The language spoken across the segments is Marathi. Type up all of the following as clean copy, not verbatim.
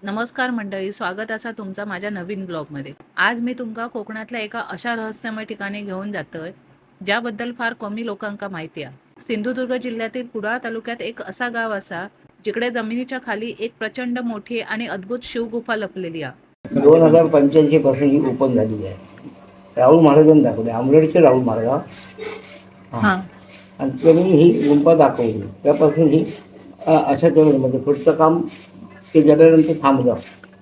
नमस्कार मंडळी, स्वागत असा तुमचा माझ्या नवीन ब्लॉगमध्ये. आज मी तुमका कोकणातल्या एका अशा रहस्यमय ठिकाणी घेऊन जातोय ज्याबद्दल फार कमी लोकांका माहिती आहे. सिंधुदुर्ग जिल्ह्यातील कुडाळ तालुक्यात एक असा गाव असा जिकडे जमिनीच्या खाली एक प्रचंड मोठी आणि अद्भुत शिवगुफा लपलेली आहे. 2085 पासून ही ओपन झालेली आहे. राहुल महाराजांनी दाखवले, आंबेडचे राहुल महाराज. हां. आणि त्यांनी ही गुंफा दाखवली. त्यापासून ही अशा म्हणजे पुढचं काम ते झाल्यानंतर थांबलं.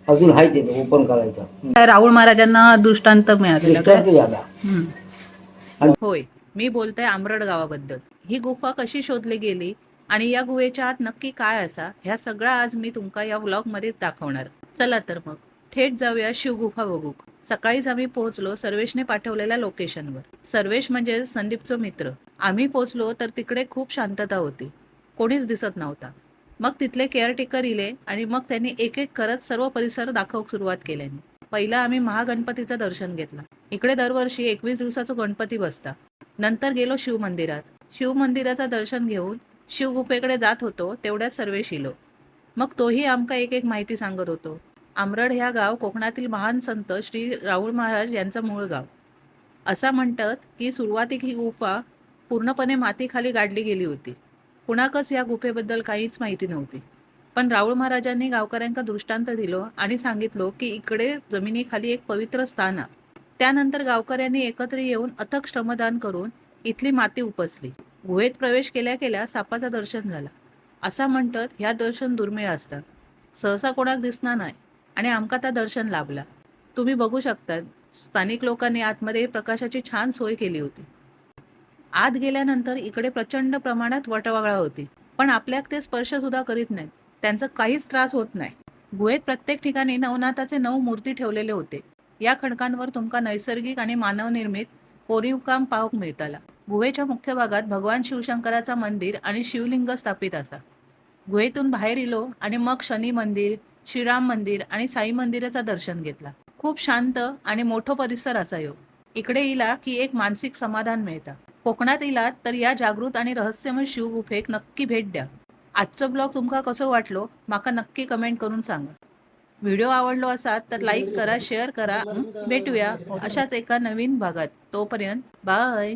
अजून आहे ते ओपन करायचं. राहुल महाराजांना दृष्टांत मिळालेला काय? दृष्टांत झाला. होय, मी बोलतोय आंबरड गावाबद्दल. ही गुफा कशी शोधली गेली आणि या गुहेच्या आत नक्की काय असा, ह्या सगळं आज मी तुमका या व्लॉगमध्ये दाखवणार. चला तर मग थेट जाऊया शिवगुफा बघू. सकाळीच आम्ही पोहोचलो सर्वेशने पाठवलेल्या लोकेशनवर. सर्वेश म्हणजे संदीपचा मित्र. आम्ही पोहोचलो तर तिकडे खूप शांतता होती, कोणीच दिसत नव्हता. मग तिथले केअरटेकर इले आणि मग त्यांनी एक एक करत सर्व परिसर दाखवूक सुरुवात केल्याने. पहिला आम्ही महागणपतीचं दर्शन घेतलं. इकडे दरवर्षी 21 दिवसाचा गणपती बसता. नंतर गेलो शिव मंदिरात. शिव मंदिराचं दर्शन घेऊन शिवगुफेकडे जात होतो तेवढ्यात सर्वेश इलो. मग तोही आमका एक एक माहिती सांगत होतो. आंबरड ह्या गाव कोकणातील महान संत श्री राहुल महाराज यांचं मूळ गाव. असा म्हणतात की सुरुवातीक ही गुफा पूर्णपणे मातीखाली गाडली गेली होती. कुणाकच या गुफेबद्दल काहीच माहिती नव्हती. पण राहुल महाराजांनी गावकऱ्यांका दृष्टांत दिलो आणि सांगितलो की इकडे जमिनीखाली एक पवित्र स्थान आहे. त्यानंतर गावकऱ्यांनी एकत्र येऊन अथक श्रमदान करून इथली माती उपसली. गुहेत प्रवेश केल्या केल्या सापाचं दर्शन झालं. असा म्हणतात ह्या दर्शन दुर्मिळ असतात, सहसा कोणाक दिसणार नाही आणि आमका त्या दर्शन लाभला. तुम्ही बघू शकता स्थानिक लोकांनी आतमध्ये प्रकाशाची छान सोय केली होती. आत गेल्यानंतर इकडे प्रचंड प्रमाणात वटवाघळा होती, पण आपल्याक ते स्पर्श सुद्धा करीत नाहीत. त्यांचा काहीच त्रास होत नाही. गुहेत प्रत्येक ठिकाणी नवनाथाचे 9 मूर्ती ठेवलेले होते. या खडकांवर तुमका नैसर्गिक आणि मानवनिर्मित कोरीवकाम पाहूक मिळताला. गुहेच्या मुख्य भागात भगवान शिवशंकराचा मंदिर आणि शिवलिंग स्थापित असा. गुहेतून बाहेर इलो आणि मग शनी मंदिर, श्रीराम मंदिर आणि साई मंदिराचा दर्शन घेतला. खूप शांत आणि मोठं परिसर असा यो. इकडे इला की एक मानसिक समाधान मिळतं. कोकणात इलात तर या जागृत आणि रहस्यमय शिवगुफेक नक्की भेट द्या. आजचं ब्लॉग तुमका कसं वाटलो माका नक्की कमेंट करून सांगा. व्हिडिओ आवडलो असाल तर लाईक करा, शेअर करा. भेटूया अशाच एका नवीन भागात. तोपर्यंत बाय.